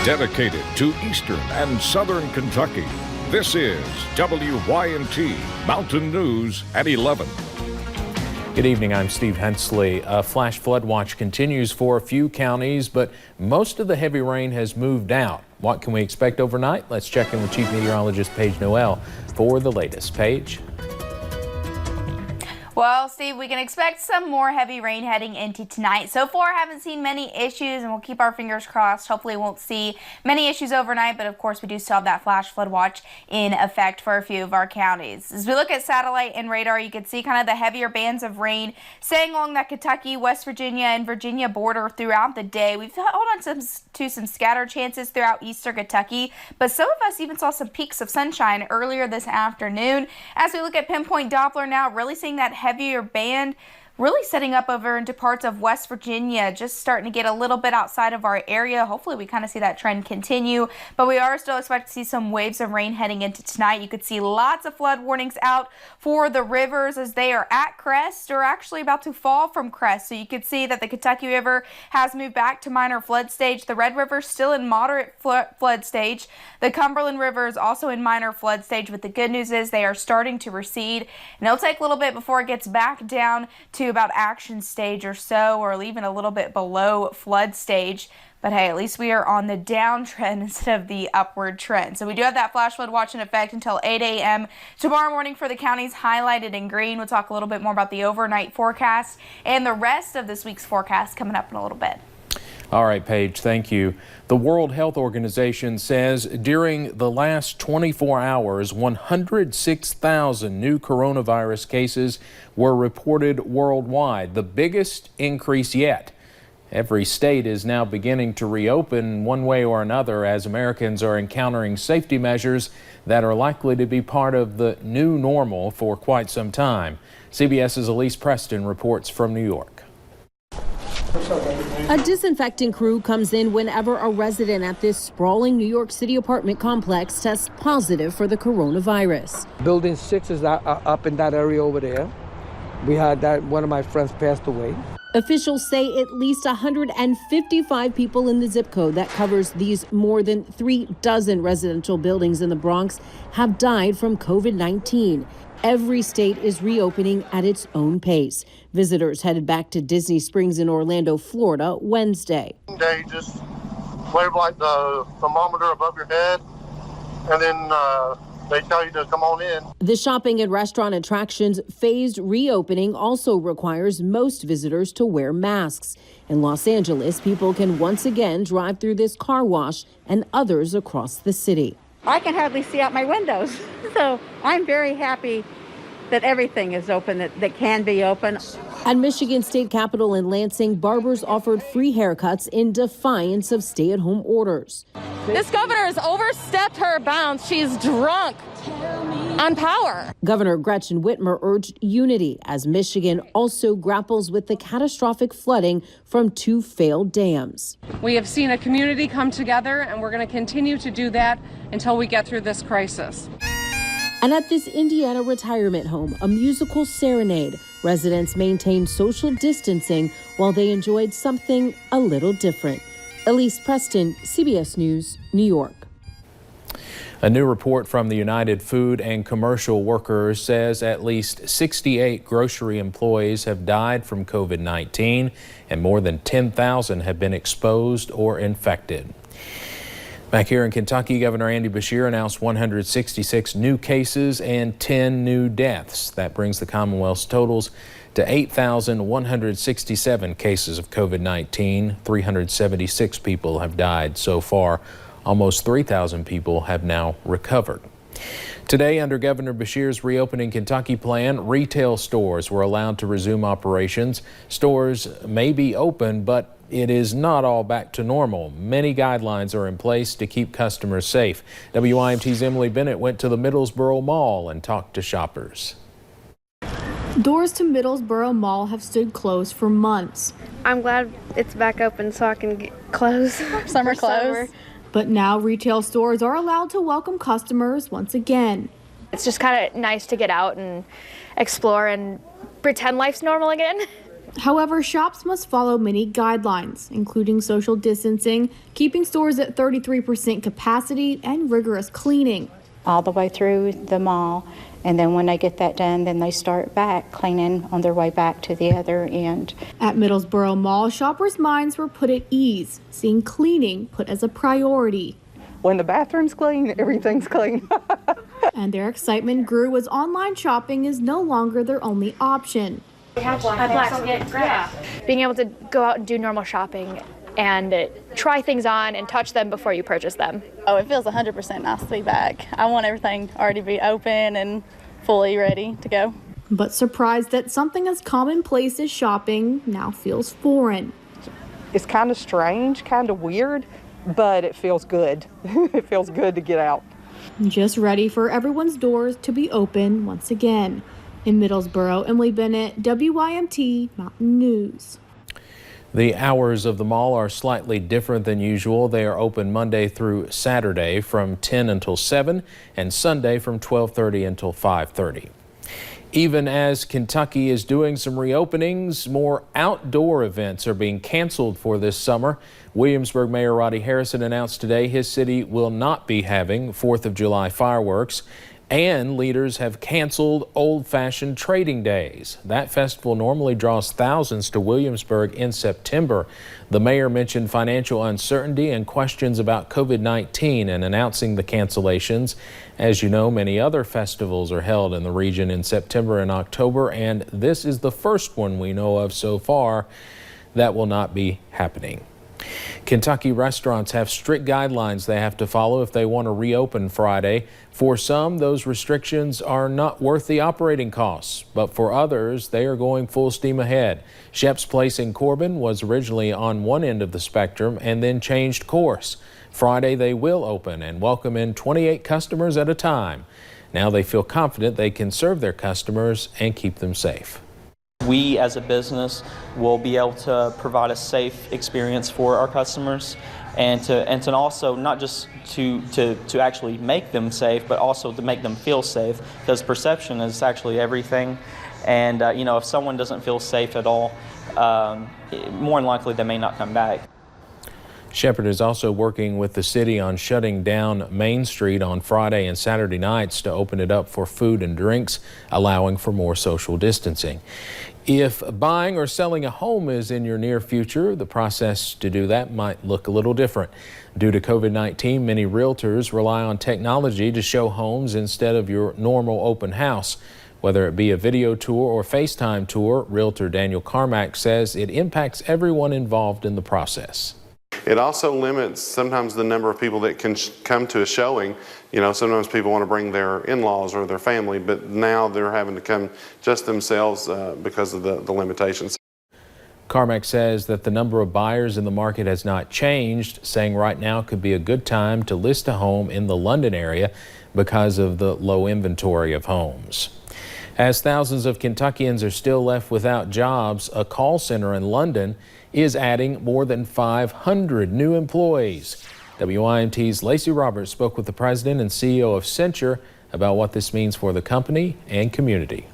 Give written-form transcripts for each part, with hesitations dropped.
Dedicated to Eastern and Southern Kentucky, this is WYNT Mountain News at 11. Good evening, I'm Steve Hensley. A flash flood watch continues for a few counties, but most of the heavy rain has moved out. What can we expect overnight? Let's check in with Chief Meteorologist Paige Noel for the latest. Paige? Well, Steve, we can expect some more heavy rain heading into tonight. So far, haven't seen many issues, and we'll keep our fingers crossed. Hopefully, we won't see many issues overnight, but of course, we do still have that flash flood watch in effect for a few of our counties. As we look at satellite and radar, you can see kind of the heavier bands of rain staying along that Kentucky, West Virginia, and Virginia border throughout the day. We've held on to some scattered chances throughout eastern Kentucky, but some of us even saw some peaks of sunshine earlier this afternoon. As we look at pinpoint Doppler now, really seeing that heavier band really setting up over into parts of West Virginia, just starting to get a little bit outside of our area. Hopefully we kind of see that trend continue, but we are still expecting to see some waves of rain heading into tonight. You could see lots of flood warnings out for the rivers as they are at crest or actually about to fall from crest. So you could see that the Kentucky River has moved back to minor flood stage. The Red River still in moderate flood stage. The Cumberland River is also in minor flood stage, but the good news is they are starting to recede, and it'll take a little bit before it gets back down to about action stage or so, or even a little bit below flood stage. But hey, at least we are on the downtrend instead of the upward trend. So we do have that flash flood watch in effect until 8 a.m. tomorrow morning for the counties highlighted in green. We'll talk a little bit more about the overnight forecast and the rest of this week's forecast coming up in a little bit. All right, Paige, thank you. The World Health Organization says during the last 24 hours, 106,000 new coronavirus cases were reported worldwide, the biggest increase yet. Every state is now beginning to reopen one way or another as Americans are encountering safety measures that are likely to be part of the new normal for quite some time. CBS's Elise Preston reports from New York. A disinfecting crew comes in whenever a resident at this sprawling New York City apartment complex tests positive for the coronavirus. Building 6 is up in that area over there. We had that, one of my friends passed away. Officials say at least 155 people in the zip code that covers these more than 3 dozen residential buildings in the Bronx have died from COVID-19. Every state is reopening at its own pace. Visitors headed back to Disney Springs in Orlando, Florida, Wednesday. They just wave like the thermometer above your head, and then they tell you to come on in. The shopping and restaurant attractions phased reopening also requires most visitors to wear masks. In Los Angeles, people can once again drive through this car wash and others across the city. I can hardly see out my windows, so I'm very happy that everything is open, that can be open. At Michigan State Capitol in Lansing, barbers offered free haircuts in defiance of stay-at-home orders. This governor has overstepped her bounds. She's drunk on power. Governor Gretchen Whitmer urged unity as Michigan also grapples with the catastrophic flooding from 2 failed dams. We have seen a community come together, and we're going to continue to do that until we get through this crisis. And at this Indiana retirement home, a musical serenade. Residents maintained social distancing while they enjoyed something a little different. Elise Preston, CBS News, New York. A new report from the United Food and Commercial Workers says at least 68 grocery employees have died from COVID-19 and more than 10,000 have been exposed or infected. Back here in Kentucky, Governor Andy Beshear announced 166 new cases and 10 new deaths. That brings the Commonwealth's totals to 8,167 cases of COVID-19. 376 people have died so far. Almost 3,000 people have now recovered. Today, under Governor Beshear's reopening Kentucky plan, retail stores were allowed to resume operations. Stores may be open, but it is not all back to normal. Many guidelines are in place to keep customers safe. WYMT's Emily Bennett went to the Middlesboro Mall and talked to shoppers. Doors to Middlesboro Mall have stood closed for months. I'm glad it's back open so I can get clothes. Summer clothes. But now retail stores are allowed to welcome customers once again. It's just kind of nice to get out and explore and pretend life's normal again. However, shops must follow many guidelines, including social distancing, keeping stores at 33% capacity, and rigorous cleaning. All the way through the mall, and then when they get that done, then they start back cleaning on their way back to the other end. At Middlesboro Mall, shoppers' minds were put at ease, seeing cleaning put as a priority. When the bathroom's clean, everything's clean. And their excitement grew as online shopping is no longer their only option. Being able to go out and do normal shopping and try things on and touch them before you purchase them. Oh, it feels 100% nice to be back. I want everything already to be open and fully ready to go. But surprised that something as commonplace as shopping now feels foreign. It's kind of strange, kind of weird, but it feels good. It feels good to get out. Just ready for everyone's doors to be open once again. In Middlesboro, Emily Bennett, WYMT Mountain News. The hours of the mall are slightly different than usual. They are open Monday through Saturday from 10 until 7 and Sunday from 12:30 until 5:30. Even as Kentucky is doing some reopenings, more outdoor events are being canceled for this summer. Williamsburg Mayor Roddy Harrison announced today his city will not be having 4th of July fireworks. And leaders have canceled old-fashioned trading days. That festival normally draws thousands to Williamsburg in September. The mayor mentioned financial uncertainty and questions about COVID-19 in announcing the cancellations. As you know, many other festivals are held in the region in September and October, and this is the first one we know of so far that will not be happening. Kentucky restaurants have strict guidelines they have to follow if they want to reopen Friday. For some, those restrictions are not worth the operating costs, but for others, they are going full steam ahead. Shep's Place in Corbin was originally on one end of the spectrum and then changed course. Friday, they will open and welcome in 28 customers at a time. Now they feel confident they can serve their customers and keep them safe. We as a business will be able to provide a safe experience for our customers and to also not just to actually make them safe, but also to make them feel safe, because perception is actually everything. And if someone doesn't feel safe at all, more than likely they may not come back. Shepherd is also working with the city on shutting down Main Street on Friday and Saturday nights to open it up for food and drinks, allowing for more social distancing. If buying or selling a home is in your near future, the process to do that might look a little different. Due to COVID-19, many realtors rely on technology to show homes instead of your normal open house. Whether it be a video tour or FaceTime tour, Realtor Daniel Carmack says it impacts everyone involved in the process. It also limits sometimes the number of people that can come to a showing. Sometimes people want to bring their in-laws or their family, but now they're having to come just themselves because of the limitations. Carmack says that the number of buyers in the market has not changed, saying right now could be a good time to list a home in the London area because of the low inventory of homes. As thousands of Kentuckians are still left without jobs, a call center in London is adding more than 500 new employees. WYMT's Lacey Roberts spoke with the president and CEO of Cincher about what this means for the company and community.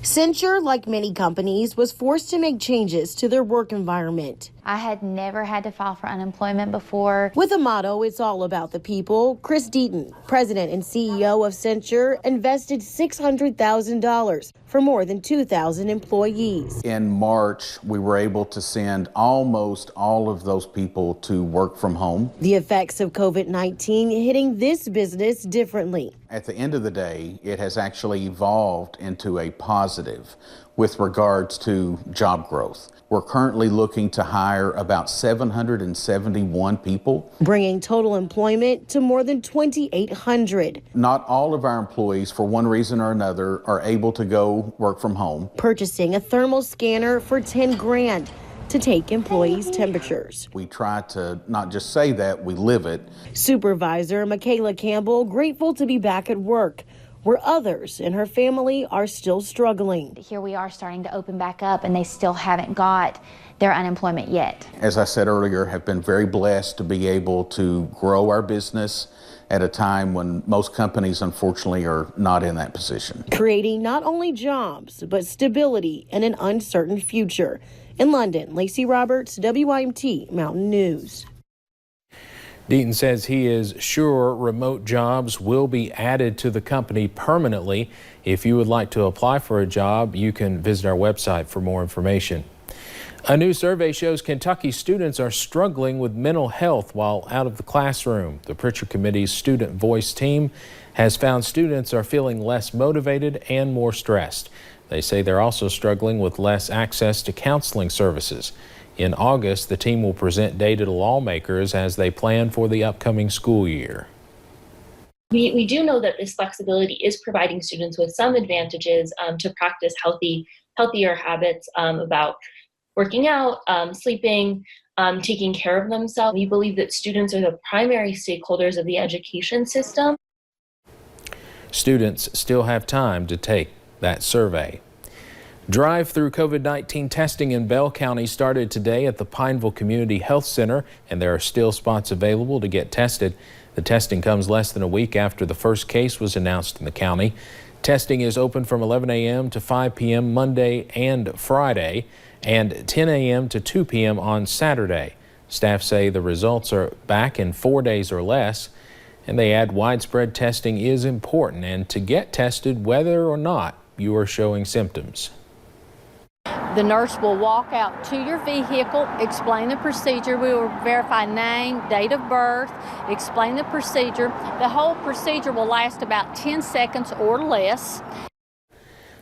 Cincher, like many companies, was forced to make changes to their work environment. I had never had to file for unemployment before. With a motto, it's all about the people, Chris Deaton, president and CEO of Cincher, invested $600,000 for more than 2,000 employees. In March, we were able to send almost all of those people to work from home. The effects of COVID-19 hitting this business differently. At the end of the day, it has actually evolved into a positive with regards to job growth. We're currently looking to hire about 771 people, bringing total employment to more than 2,800. Not all of our employees, for one reason or another, are able to go work from home. Purchasing a thermal scanner for $10,000 to take employees' temperatures. We try to not just say that, we live it. Supervisor Michaela Campbell grateful to be back at work, where others in her family are still struggling. Here we are starting to open back up, and they still haven't got their unemployment yet. As I said earlier, have been very blessed to be able to grow our business at a time when most companies, unfortunately, are not in that position. Creating not only jobs, but stability in an uncertain future In London, Lacey Roberts, WYMT Mountain News. Deaton says he is sure remote jobs will be added to the company permanently. If you would like to apply for a job, you can visit our website for more information. A new survey shows Kentucky students are struggling with mental health while out of the classroom. The Pritchard Committee's Student Voice team has found students are feeling less motivated and more stressed. They say they're also struggling with less access to counseling services. In August, the team will present data to lawmakers as they plan for the upcoming school year. We do know that this flexibility is providing students with some advantages to practice healthier habits about working out, sleeping, taking care of themselves. We believe that students are the primary stakeholders of the education system. Students still have time to take that survey. Drive-through COVID-19 testing in Bell County started today at the Pineville Community Health Center, and there are still spots available to get tested. The testing comes less than a week after the first case was announced in the county. Testing is open from 11 a.m. to 5 p.m. Monday and Friday, and 10 a.m. to 2 p.m. on Saturday. Staff say the results are back in 4 days or less, and they add widespread testing is important and to get tested whether or not you are showing symptoms. The nurse will walk out to your vehicle, explain the procedure. We will verify name, date of birth, explain the procedure. The whole procedure will last about 10 seconds or less.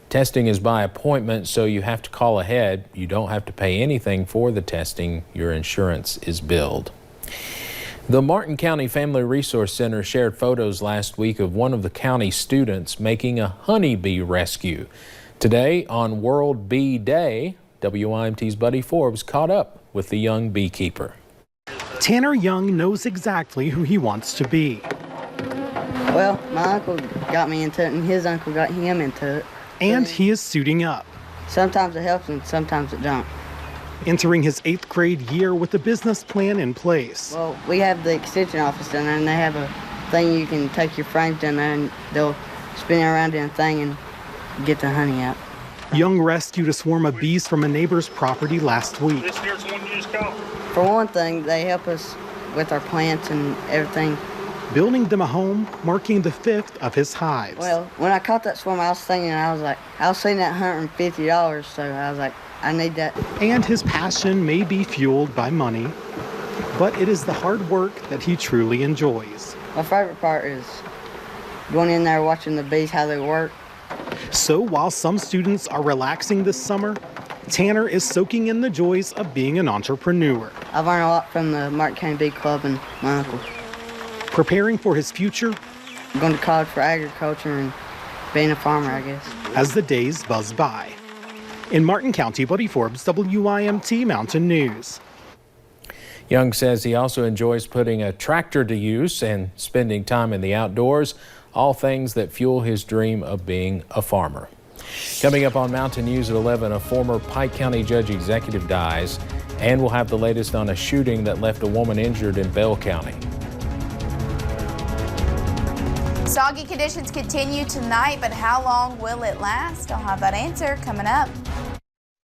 Testing is by appointment, so you have to call ahead. You don't have to pay anything for the testing. Your insurance is billed. The Martin County Family Resource Center shared photos last week of one of the county students making a honeybee rescue. Today, on World Bee Day, WYMT's Buddy Forbes caught up with the young beekeeper. Tanner Young knows exactly who he wants to be. Well, my uncle got me into it, and his uncle got him into it. And he is suiting up. Sometimes it helps, and sometimes it don't. Entering his 8th grade year with a business plan in place. Well, we have the extension office in there, and they have a thing you can take your frames in there, and they'll spin it around in a thing and get the honey out. Young rescued a swarm of bees from a neighbor's property last week. This here's one you just caught. For one thing, they help us with our plants and everything. Building them a home, marking the 5th of his hives. Well, when I caught that swarm, I was thinking, I was seeing that $150, so I was like, I need that. And his passion may be fueled by money, but it is the hard work that he truly enjoys. My favorite part is going in there, watching the bees, how they work. So while some students are relaxing this summer, Tanner is soaking in the joys of being an entrepreneur. I've learned a lot from the Martin County Bee Club and my uncle. Preparing for his future, I'm going to college for agriculture and being a farmer, I guess. As the days buzz by. In Martin County, Buddy Forbes, WYMT Mountain News. Young says he also enjoys putting a tractor to use and spending time in the outdoors, all things that fuel his dream of being a farmer. Coming up on Mountain News at 11, a former Pike County judge executive dies, and we'll have the latest on a shooting that left a woman injured in Bell County. Soggy conditions continue tonight, but how long will it last? I'll have that answer coming up.